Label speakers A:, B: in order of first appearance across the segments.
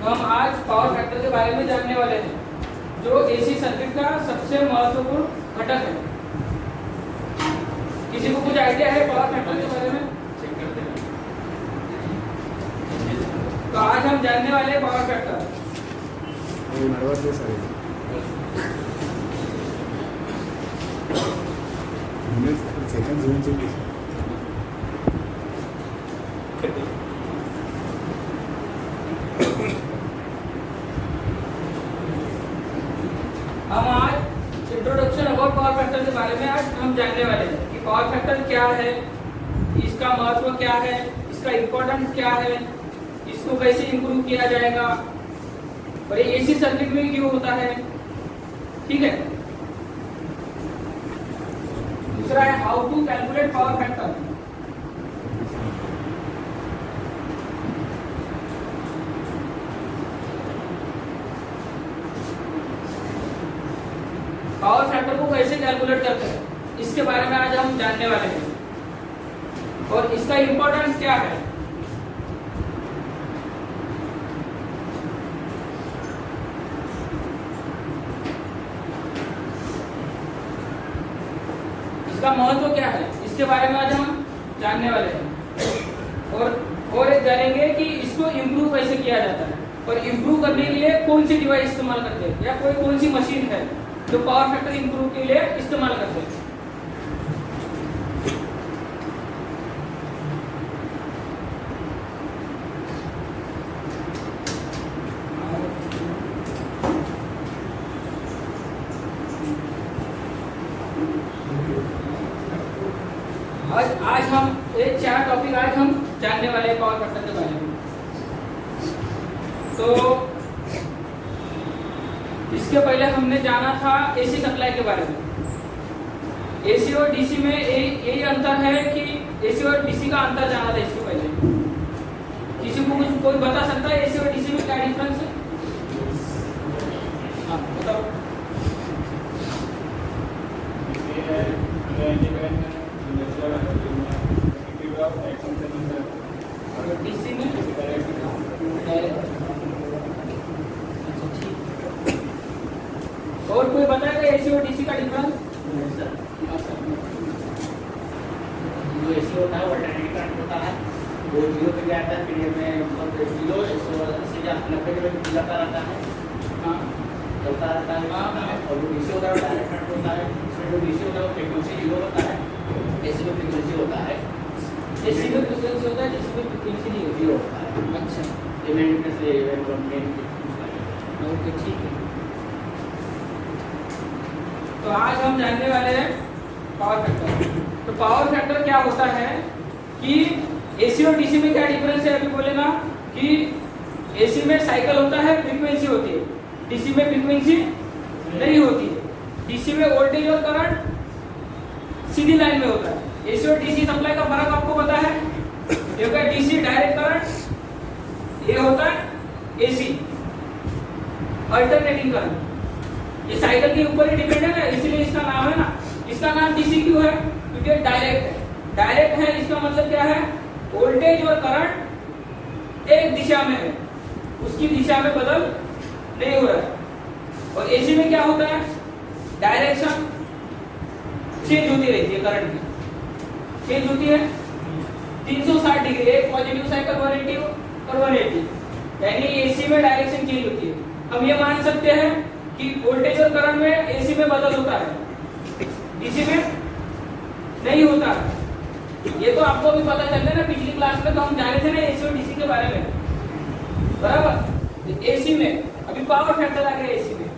A: तो हम आज पावर फैक्टर के बारे में जानने वाले हैं, जो एसी सर्किट का सबसे महत्वपूर्ण घटक है। किसी को कुछ आइडिया है पावर फैक्टर के बारे में? तो आज हम जानने वाले हैं पावर फैक्टर। हम आज इंट्रोडक्शन अबाउट पावर फैक्टर के बारे में आज हम जानने वाले हैं कि पावर फैक्टर क्या है, इसका महत्व क्या है, इसका इम्पोर्टेंस क्या है, इसको कैसे इंप्रूव किया जाएगा और ये एसी सर्किट में क्यों होता है। ठीक है। दूसरा है how to calculate power factor. Power factor को कैसे कैलकुलेट करते हैं, इसके बारे में आज हम जानने वाले हैं और इसका इंपॉर्टेंस क्या है। इसका महत्व क्या है, इसके बारे में आज हम जानने वाले हैं और एक जानेंगे कि इसको इम्प्रूव कैसे किया जाता है और इम्प्रूव करने के लिए कौन सी डिवाइस इस्तेमाल करते हैं या कौन सी मशीन है जो पावर फैक्टर इंप्रूव के लिए इस्तेमाल करते हैं। आज हम ये 4 टॉपिक आज हम जानने वाले हैं पावर फैक्टर के बारे में। तो इसके पहले हमने जाना था एसी सप्लाई के बारे में। एसी और डीसी में यही अंतर है कि एसी और डीसी का अंतर जाना था इसके पहले। किसी को कुछ कोई बता सकता है एसी और डीसी में क्या डिफरेंस है? हाँ बताओ। डीसी में और कोई बताएगा एसी और डीसी का डिफरेंस?
B: जो एसी होता है वो अल्टरनेटिंग करंट होता है, वो 0 पे जाता है, फिर में मतलब 0 180 या 90 के बीच चलता रहता है।
A: हाँ
B: चलता रहता है। और जो डीसी होता है वो डायरेक्ट करंट होता है, इसमें जो डीसी होता है वो फ्रीक्वेंसी 0 होता है, एसी में फ्रीक्वेंसी होता है।
A: एसी में फ्रीक्वेंसी होता है, डीसी में फ्रीक्वेंसी नहीं होती।
B: 0 होता है।
A: अच्छा,
B: ये मेन डिफरेंस है।
A: ओके ठीक है। तो आज हम जानने वाले हैं पावर फैक्टर। तो पावर फैक्टर क्या होता है कि एसी और डीसी में क्या डिफरेंस है, अभी बोले ना कि एसी में साइकिल होता है, फ्रीक्वेंसी होती है, डीसी में फ्रीक्वेंसी नहीं होती है। डीसी में वोल्टेज और करंट सीधी लाइन में होता है। एसी और डीसी सप्लाई का फर्क आपको पता है, क्योंकि डीसी डायरेक्ट करंट, ये होता है एसी अल्टरनेटिंग करंट। ये साइकिल के ऊपर ही डिपेंड है ना, इसलिए इसका नाम है ना, इसका नाम डीसी क्यों है? क्योंकि डायरेक्ट है। डायरेक्ट है इसका मतलब क्या है? वोल्टेज और करंट एक दिशा में है, उसकी दिशा में बदल नहीं हो रहा है। और एसी में क्या होता है? डायरेक्शन चेंज होती रहती है, करंट की चेंज होती है 360 डिग्री, एक पॉजिटिव साइकिल 180 और 180, यानी एसी में डायरेक्शन चेंज होती है। हम ये मान सकते हैं कि वोल्टेज और करंट में एसी में बदल होता है, डीसी में नहीं होता। ये तो आपको भी पता चल रहा है ना, पिछली क्लास में तो हम जाने थे ना एसी और डीसी के बारे में, बराबर। एसी में अभी पावर फैक्टर आ गया। एसी में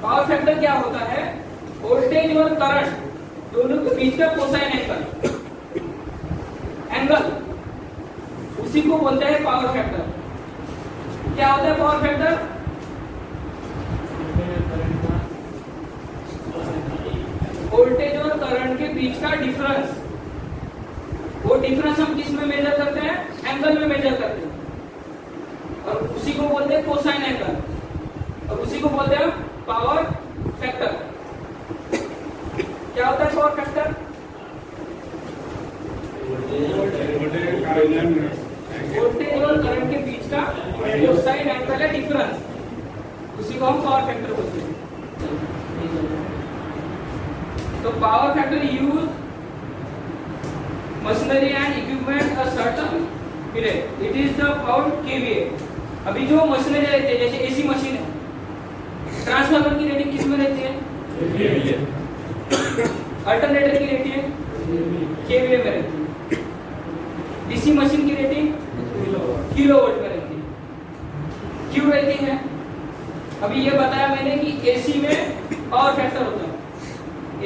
A: पावर फैक्टर क्या होता है? वोल्टेज और करंट दोनों के बीच का कोसाइन एंगल, उसी को बोलते हैं पावर फैक्टर। क्या होता है पावर फैक्टर? वोल्टेज और करंट के बीच का डिफरेंस। वो डिफरेंस हम किस में मेजर करते हैं? एंगल में मेजर करते हैं, और उसी को बोलते हैं कोसाइन एंगल, और उसी को बोलते हैं पावर फैक्टर। क्या होता है पावर फैक्टर? वोल्टेज और करंट के बीच इसका कोसाइन एंगल है डिफरेंस, उसी को हम पावर फैक्टर बोलते हैं। तो power factor use machinery and equipment a certain period, it is the power KVA. अभी जो मशीनरी रहती है, जैसे एसी मशीन है, ट्रांसफार्मर की रेटिंग किस में रहती है? अल्टरनेटर की रेटिंग केवीए में रहती है। डीसी मशीन की रेटिंग किलोवाट में रहती है। क्यों रहती है? अभी ये बताया मैंने कि एसी में पावर फैक्टर होता है,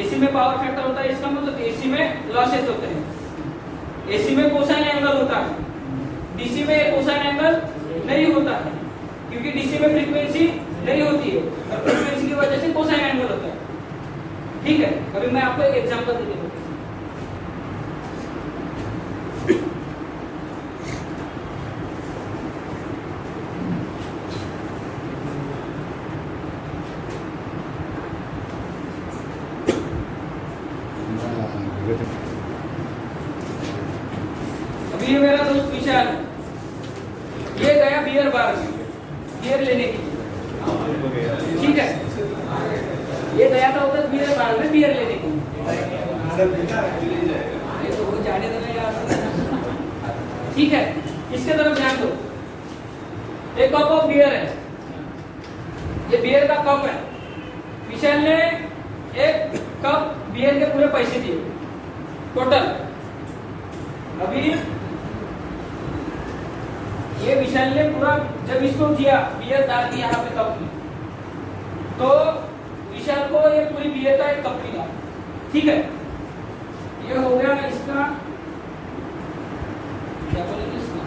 A: एसी में पावर फैक्टर होता है, इसका मतलब एसी में लॉसेस होते हैं। एसी में कोसाइन एंगल होता है, डीसी में कोसाइन एंगल नहीं होता है, क्योंकि डीसी में फ्रीक्वेंसी नहीं होती है और फ्रीक्वेंसी की वजह से कोसाइन एंगल होता है। ठीक है, अभी मैं आपको एक एग्जांपल दे देता हूं। अभी ये मेरा दोस्त विशाल है, ये गया बियर बार में बियर लेने के लिए, ठीक है, ये गया था उधर बियर बार में बियर लेने के लिए, तो वो जाने देना यार। ठीक है, इसके तरफ ध्यान दो, एक कप ऑफ बियर है, ये बियर का कप है, विशाल ने एक कप बियर के पूरे पैसे दिए टोटल। अभी ये विशाल ने पूरा जब इसको दिया, बियर डाल दिया यहाँ पे कप में, तो विशाल को ये पूरी बियर का एक कप मिला। ठीक है, ये हो गया इसका क्या बोलेंगे इसका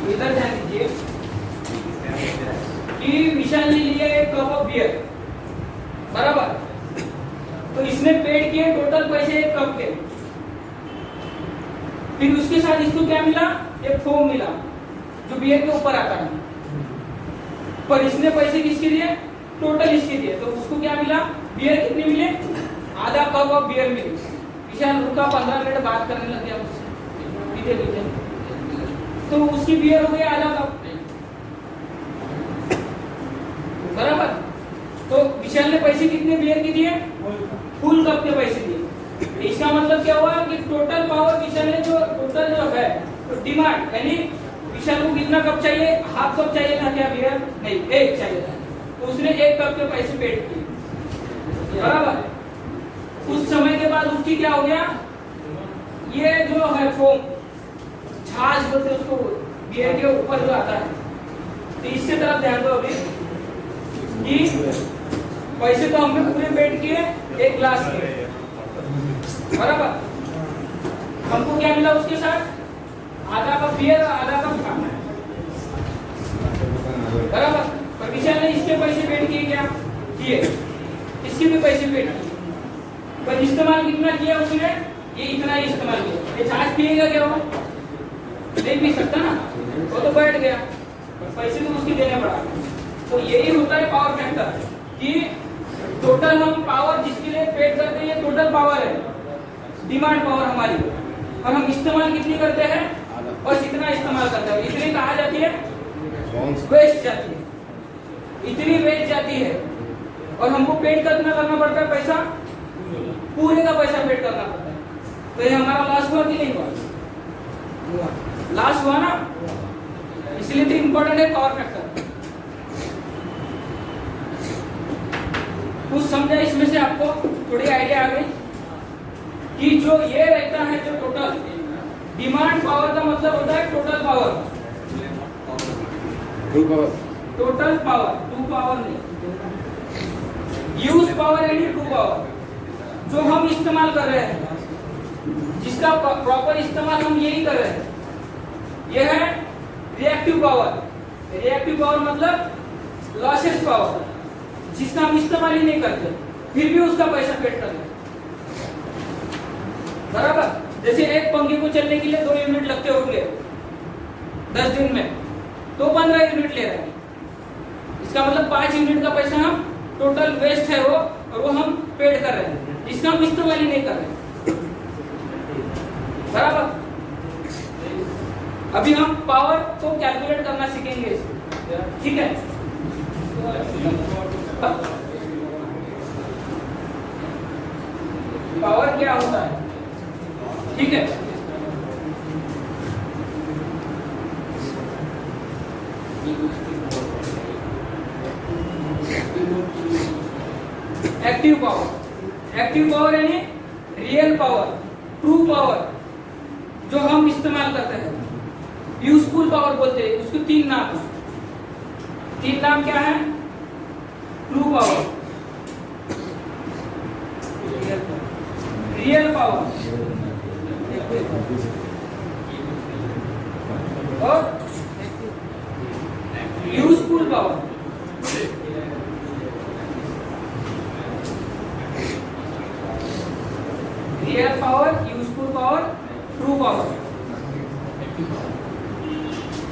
A: इधर ध्यान दीजिए कि विशाल ने लिया एक कप ऑफ बियर, बराबर, तो इसने पेड किए टोटल पैसे एक कप के, फिर उसके साथ इसको क्या मिला? एक फोम मिला जो बियर के ऊपर आता है, पर इसने पैसे किसके दिए? टोटल इसके दिए, तो उसको क्या मिला? बियर कितने मिले? आधा कप ऑफ बियर मिली। विशाल रुका, 15 मिनट बात करने लग गया मुझसे, पीते पीते, तो उसकी बियर हो गई आधा कप, बराबर। तो विशाल ने पैसे कितने बियर के दिए? फुल कप के पैसे दिए। इसका मतलब क्या हुआ कि टोटल पावर विशाल ने जो टोटल जो है तो डिमांड, यानी विशाल को कितना कप चाहिए? हाफ कप चाहिए था क्या बियर? नहीं, एक चाहिए था, तो उसने एक कप के पैसे पेड किए, बराबर। उस समय के बाद उसकी क्या हो गया? ये जो है फोम, छाछ बोलते उसको, बियर के ऊपर जो आता है, तो इसके तरफ ध्यान दो अभी कि पैसे तो हमने पूरे पेड किए एक ग्लास के, बराबर। हमको क्या मिला उसके साथ? आधा कप बियर और आधा कप खाना, बराबर। पर विशाल ने इसके पैसे पेड किए क्या? किए, इसके भी पैसे पेड किए, पर इस्तेमाल कितना किया उसने? ये इतना ही इस्तेमाल किया। ये छाछ पिएगा क्या? वो नहीं पी सकता ना, वो तो बैठ गया, पैसे तो उसके देने पड़ा। तो यही होता है पावर फैक्टर कि टोटल हम पावर जिसके लिए पेड करते हैं, ये टोटल पावर है, डिमांड पावर हमारी, और हम इस्तेमाल कितनी करते हैं? बस इतना इस्तेमाल करते हैं। इतनी कहा जाती है? वेस्ट जाती है, इतनी वेस्ट जाती है, और हमको पेड कितना करना पड़ता है? पैसा, पूरे का पैसा पेड करना पड़ता है। तो ये हमारा लॉस हुआ कि नहीं हुआ? लॉस हुआ ना, इसलिए तो इंपॉर्टेंट है पावर फैक्टर। कुछ समझा इसमें से? आपको थोड़ी आइडिया आ गई कि जो ये रहता है, जो टोटल डिमांड पावर का मतलब होता है total power, total power, true power नहीं, यूज पावर यानी टू पावर, जो हम इस्तेमाल कर रहे हैं, जिसका प्रॉपर इस्तेमाल हम यही कर रहे हैं, यह है रिएक्टिव पावर। रिएक्टिव पावर मतलब लॉसेस पावर, जिसका हम इस्तेमाल ही नहीं करते फिर भी उसका पैसा पेड कर लेते, बराबर। जैसे एक पंखे को चलने के लिए 2 यूनिट लगते होंगे 10 दिन में, तो 15 यूनिट ले रहे हैं, इसका मतलब 5 यूनिट का पैसा हम टोटल वेस्ट है वो, और वो हम पेड कर रहे हैं, इसका हम इस्तेमाल ही नहीं कर रहे, बराबर। अभी हम पावर को कैलकुलेट करना सीखेंगे, ठीक है। पावर क्या होता है, ठीक है। एक्टिव पावर, एक्टिव पावर यानी रियल पावर, ट्रू पावर जो हम इस्तेमाल करते हैं। यूजफुल पावर बोलते हैं उसको, 3 नाम है। 3 नाम क्या है? ट्रू पावर, रियल पावर और useful power. Real power, useful power, true power,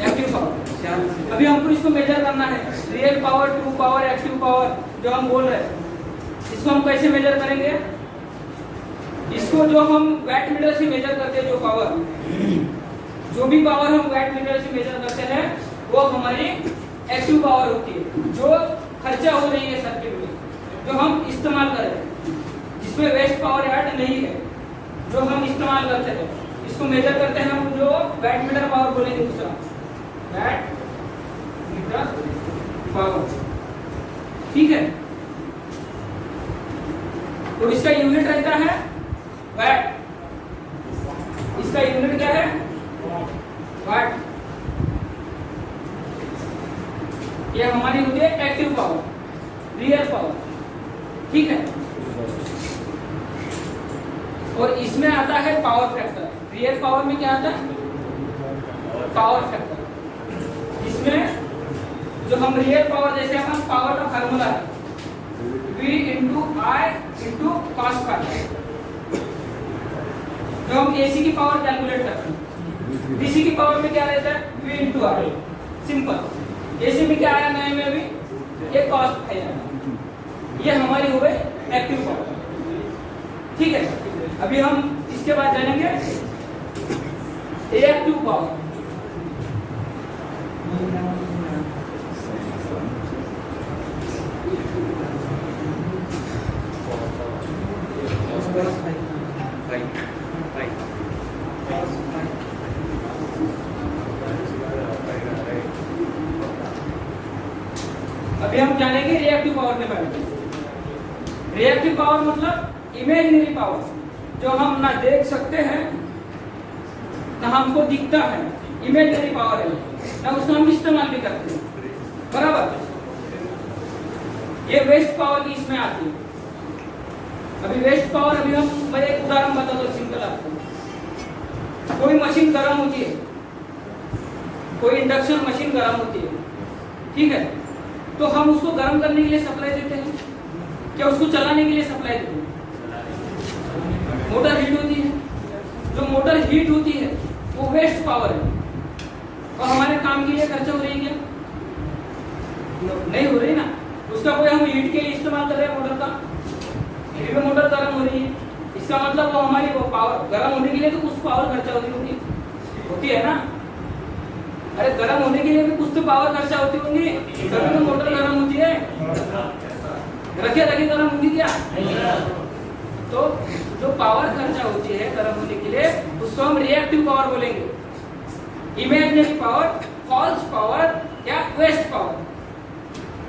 A: active power. अभी हमको इसको मेजर करना है, real power, true power, active power जो हम बोल रहे हैं, इसको हम कैसे मेजर करेंगे? इसको जो हम वैट मीटर से मेजर करते हैं, जो पावर, जो भी पावर हम वैट मीटर से मेजर करते हैं वो हमारी एक्टिव पावर होती है, जो खर्चा हो रही है सर्किट में, जो हम इस्तेमाल कर रहे हैं, जिसमें वेस्ट पावर ऐड नहीं है, जो हम इस्तेमाल करते हैं, इसको मेजर करते हैं हम, जो वैट मीटर पावर बोलेंगे, दूसरा वैट मीटर पावर, ठीक है। तो इसका यूनिट रहता है वैट, इसका यूनिट क्या है? वाट। ये हमारी होती है एक्टिव पावर, रियल पावर, ठीक है। और इसमें आता है पावर फैक्टर। रियल पावर में क्या आता है? Power factor. इसमें जो हम रियल पावर, जैसे हम पावर का फार्मूला है V × I × cos फाई, जो हम AC की पावर कैलकुलेट करते हैं। DC की पावर में क्या रहता है? V × I, simple. AC में क्या आया नए में? अभी ये cos फाई आया। ये हमारी हो गई एक्टिव पावर, ठीक है। अभी हम इसके बाद जानेंगे रिएक्टिव पावर। अभी हम जानेंगे रिएक्टिव पावर के बारे में। रिएक्टिव पावर मतलब इमेजिनरी पावर, जो हम ना देख सकते हैं ना हमको दिखता है, इमेजिनरी पावर है, ना उसका हम इस्तेमाल भी करते हैं, बराबर। ये वेस्ट पावर की इसमें आती है। अभी वेस्ट पावर, अभी मैं एक उदाहरण बता दो सिंपल आपको। कोई मशीन गर्म होती है, कोई इंडक्शन मशीन गर्म होती है, ठीक है। तो हम उसको गर्म करने के लिए सप्लाई देते हैं क्या? उसको चलाने के लिए सप्लाई देते हैं? मोटर हीट होती है, जो मोटर हीट होती है वो वेस्ट पावर है, और हमारे काम के लिए खर्चा हो रही है क्या? नहीं हो रही ना। उसका कोई हम हीट के लिए इस्तेमाल कर रहे हैं मोटर का, फिर भी मोटर गर्म हो रही है, इसका मतलब वो हमारी वो पावर गर्म होने के लिए तो कुछ पावर खर्चा होती है ना। अरे गर्म होने के लिए भी कुछ तो पावर खर्चा होती होंगी, तभी तो मोटर गर्म होती है। रखे रखे गर्म होगी क्या? तो जो पावर खर्चा होती है गर्म होने के लिए, उसको हम रिएक्टिव पावर बोलेंगे। इमेजिनरी पावर, फॉल्स पावर या वेस्ट पावर,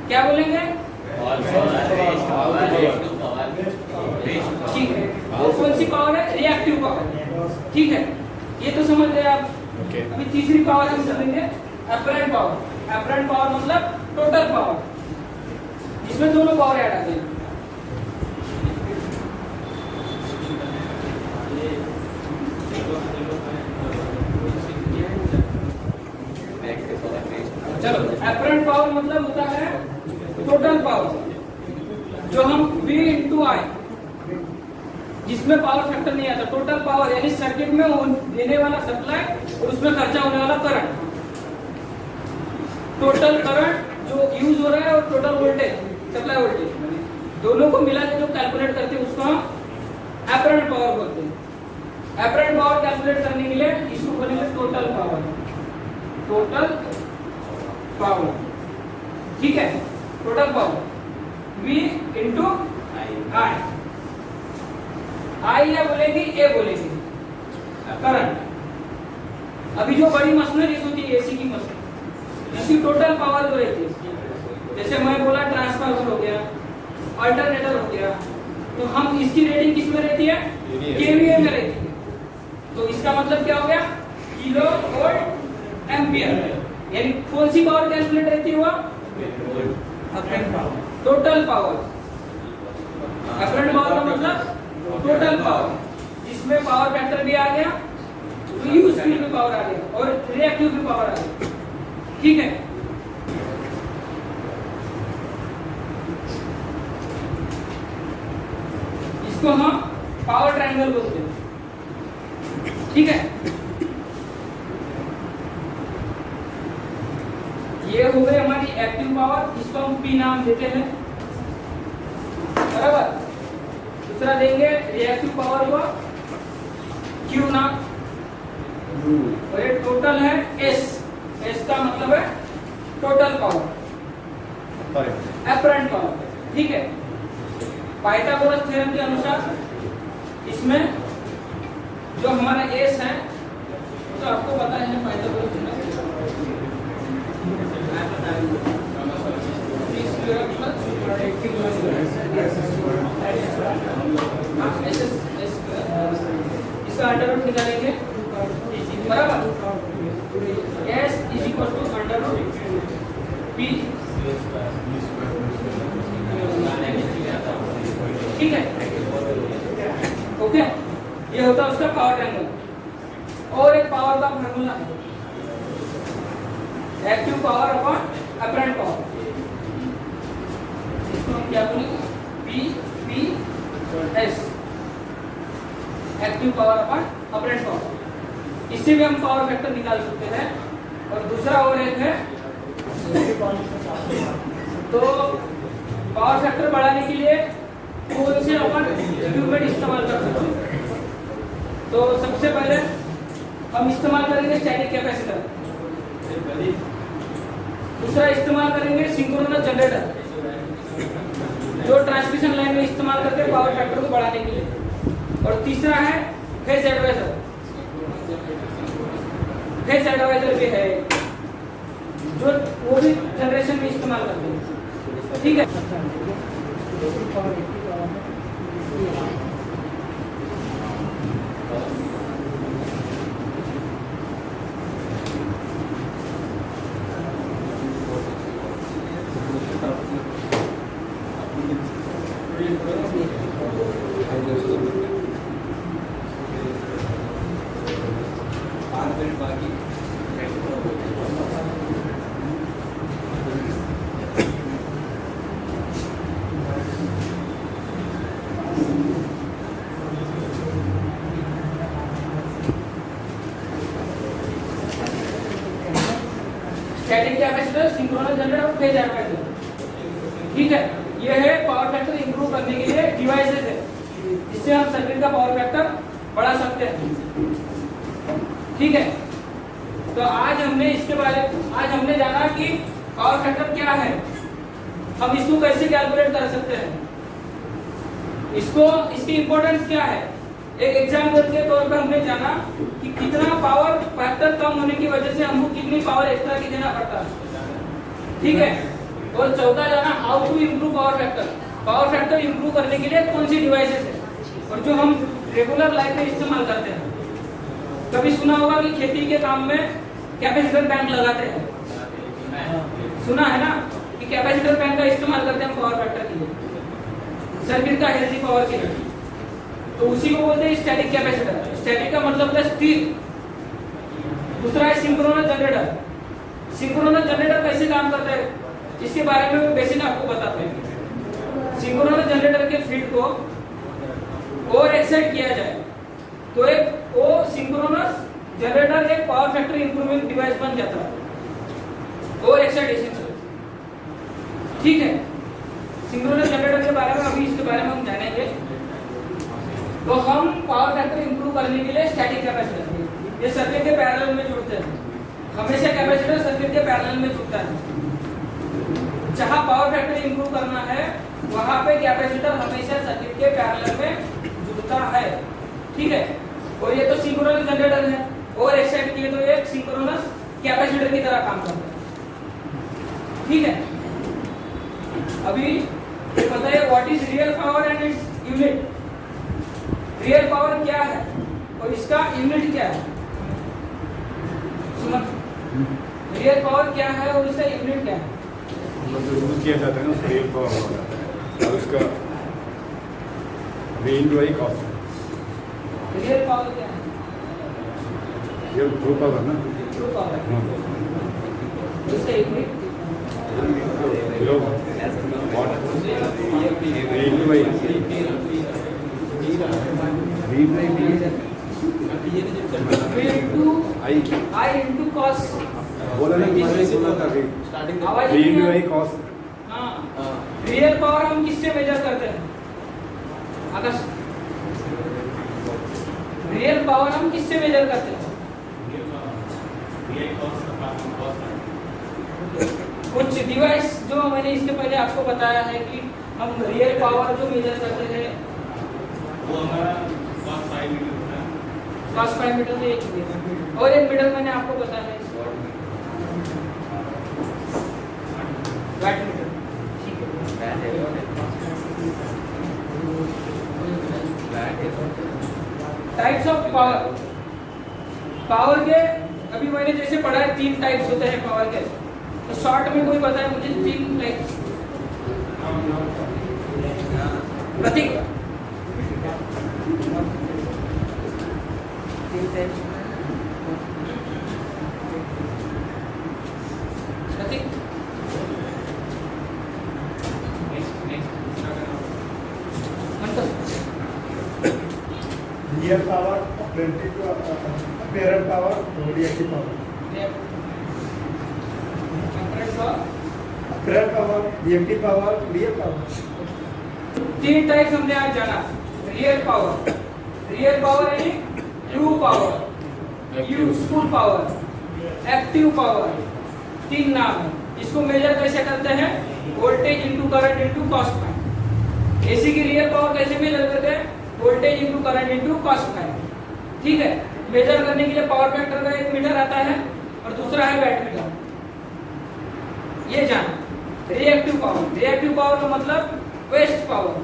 A: क्या बोलेंगे? ठीक है। वो कौन सी पावर है? रिएक्टिव पावर, ठीक है। ये तो समझ गए आप। अभी तीसरी पावर हम समझेंगे अपरेंट पावर। अपरेंट पावर मतलब टोटल पावर, इसमें दोनों पावर ऐड आते हैं। चलो मतलब होता है टोटल पावर, जो हम V इंटू आई, जिसमें पावर फैक्टर नहीं आता, टोटल पावर यानी सर्किट में देने वाला सप्लाई और उसमें खर्चा होने वाला करंट, टोटल करंट जो यूज हो रहा है और टोटल वोल्टेज, सप्लाई वोल्टेज, दोनों को मिला के जो कैलकुलेट करते हैं उसको हम एपरेंट पावर बोलते हैं। एपरेंट पावर कैलकुलेट करने के लिए इसको बोलेंगे टोटल पावर, टोटल पावर, ठीक है, टोटल पावर V इंटू आई, आई या बोलेंगे ए बोलेंगे करंट। अभी जो बड़ी मशीनरी होती है एसी की मशीन, इसकी टोटल पावर जो रहती है, जैसे मैं बोला ट्रांसफार्मर हो गया, अल्टरनेटर हो गया, तो हम इसकी रेटिंग किस में रहती है, केवीए में रहती है। तो इसका मतलब क्या हो गया, किलो वोल्ट एम्पियर, यानी कौन सी पावर कैलकुलेट रहती है, टोटल पावर। एपरेंट पावर का मतलब टोटल पावर, जिसमें पावर फैक्टर भी आ गया, यूजफुल भी पावर आ गया और रिएक्टिव भी पावर आ गया, ठीक है। इसको हम पावर ट्रायंगल बोलते हैं, ठीक है। ये हो गई हमारी एक्टिव पावर, इसको हम P नाम देते हैं, बराबर। दूसरा देंगे रिएक्टिव पावर को Q नाम, और ये टोटल है S, S का मतलब है टोटल पावर, एपरेंट पावर, ठीक है। पाइथागोरस थ्योरम के अनुसार इसमें जो हमारा S है, तो आपको पता है पाइथागोरस थ्योरम, इसका अंडर रूट निकालेंगे, बराबर। S is equal to under root P, ठीक है, ओके। ये होता है उसका पावर ट्रायंगल। और एक पावर का फार्मूला है, active power upon apparent power, इसको हम क्या बोलेंगे, PS, active power upon apparent power. इससे भी हम पावर फैक्टर निकाल सकते हैं। और दूसरा और एक है, तो पावर फैक्टर बढ़ाने के लिए कौन से अपन इक्विपमेंट इस्तेमाल कर सकते हैं। तो सबसे पहले हम इस्तेमाल करेंगे स्टैटिक कैपेसिटर, दूसरा इस्तेमाल करेंगे सिंक्रोनस जनरेटर, जो ट्रांसमिशन लाइन में इस्तेमाल करते हैं पावर फैक्टर को बढ़ाने के लिए, और तीसरा है फेज एडवाइजर। फेज एडवाइजर भी है जो वो भी जनरेशन में इस्तेमाल करते हैं, ठीक है। स्टैटिक कैपेसिटर, सिंक्रोनस जनरेटर और फेज एडवाइजर, ठीक है। ये है पावर फैक्टर इंप्रूव करने के लिए डिवाइसेस है, जिससे हम सर्किट का पावर फैक्टर बढ़ा सकते हैं, ठीक है। तो आज हमने जाना कि पावर फैक्टर क्या है, हम इसको कैसे कैलकुलेट कर सकते हैं, इसकी इंपॉर्टेंस क्या है। एक एग्जाम्पल के तौर पर हमने जाना कि कितना पावर फैक्टर कम होने की वजह से हमको कितनी पावर एक्स्ट्रा की देना पड़ता है, ठीक है। और चौथा जाना how to improve power factor, power factor improve करने के लिए कौन सी डिवाइसेस है और जो हम रेगुलर लाइफ में इस्तेमाल करते हैं। कभी सुना होगा कि खेती के काम में कैपेसिटर बैंक लगाते हैं, सुना है ना, कि कैपेसिटर बैंक का इस्तेमाल करते हैं पावर फैक्टर के लिए, सर्किट का हेल्दी पावर के लिए। तो उसी को बोलते हैं स्टैटिक कैपेसिटर। स्टैटिक का मतलब है स्थिर। दूसरा है सिंक्रोनस जनरेटर। सिंक्रोनस जनरेटर कैसे काम करता है, इसके बारे में बेसिक आपको बताते हैं। सिंक्रोनस जनरेटर के फील्ड को और एक्साइट किया जाए तो एक वो सिंक्रोनस जनरेटर एक पावर फैक्टर इंप्रूवमेंट डिवाइस बन जाता है और एक्साइटेशन से। ठीक है, सिंक्रोनस जनरेटर के बारे में अभी इसके बारे में हम जानेंगे। तो हम पावर फैक्टर इंप्रूव करने के लिए स्टैटिक कैपेसिटर ये सर्किट के पैरेलल में जुड़ते हैं। हमेशा कैपेसिटर सर्किट के पैरेलल में जुड़ता है। जहां पावर फैक्टर इंप्रूव करना है वहां पे कैपेसिटर हमेशा सर्किट के पैरेलल में जुड़ता है। ठीक है, और ये तो सिंक्रोनस जनरेटर है और एक्साइट किए तो ये सिंक्रोनस कैपेसिटर की तरह काम करता है। ठीक है, अभी ये बताइए what is real power and its unit. Real power क्या है और इसका यूनिट क्या है? सुनो, रियल पावर क्या है और इसका यूनिट क्या है?
C: मतलब किया जाता है ना, रियल पावर हो जाता है और उसका V into I cos।
A: Real power क्या है?
C: ये ट्रू पावर ना,
A: ट्रू पावर। इसका unit
C: kilowatt V into I
A: I into cos।
C: बोला ना
B: स्टार्टिंग
A: आवाज
C: V into I cos।
A: हाँ, रियल पावर हम किससे मेजर करते हैं? आकाश, रियल पावर हम किससे मेजर करते हैं? कुछ डिवाइस जो मैंने इसके पहले आपको बताया है कि हम रियल पावर जो मेजर करते हैं
D: वो हमारा cos 5 मीटर होता है।
A: cos 5 मीटर से 1 मीटर और 1 मीटर मैंने आपको बताया है वाट मीटर। ठीक है, टाइप्स ऑफ पावर। पावर के अभी मैंने जैसे पढ़ा है 3 टाइप्स होते हैं पावर के। तो शॉर्ट में कोई बताए मुझे 3 types. Pratik, Pratik
E: real power, apparent power और reactive power. Apparent power, reactive power, real power.
A: 3 types हमने आज जाना। रियल पावर, रियल पावर यानी true power, useful power, active power, 3 नाम है। इसको मेजर कैसे करते हैं? Voltage into current into cos phi. AC की रियल पावर कैसे मेजर करते हैं? Voltage into current into cos phi. ठीक है, मेजर करने के लिए पावर फैक्टर का एक मीटर आता है और दूसरा है वैट मीटर। ये जान। रिएक्टिव पावर, रिएक्टिव पावर का मतलब वेस्ट पावर,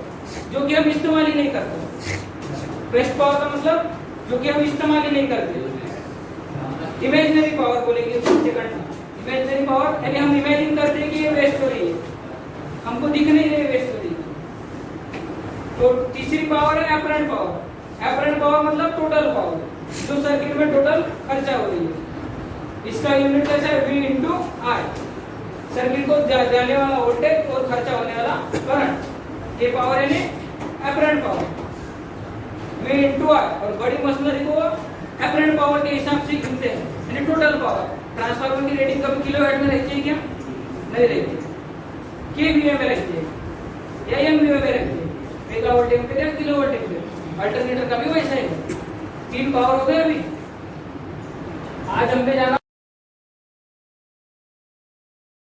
A: जो कि हम इस्तेमाल ही नहीं करते। वेस्ट पावर का मतलब जो कि हम इस्तेमाल ही नहीं करते। इमेजिनरी पावर बोलेंगे सेकंड। इमेजिनरी पावर यानी हम इमेजिन करते हैं कि ये वेस्ट हो रही है, हमको दिख नहीं रही वेस्ट हो रही है। तो तीसरी पावर है अपरेंट पावर। अपरेंट पावर मतलब टोटल पावर, जो सर्किट में टोटल खर्चा हो रही है। इसका यूनिट कैसा है? V into I। सर्किट को जाने वाला वोल्टेज और खर्चा होने वाला करंट, ये पावर यानी apparent power. V into I। और बड़ी मशीनरी को अपरेंट पावर के हिसाब से गिनते हैं, यानी टोटल पावर। ट्रांसफार्मर की रेटिंग कभी किलोवाट में रहती है क्या? नहीं रहती। केवीए में रहती है या एमवीए में रहती है। मेगावाट एम्पीयर या किलोवाट एम्पीयर। अल्टरनेटर का भी वैसा ही है। 3 पावर हो गए अभी। आज हमने जाना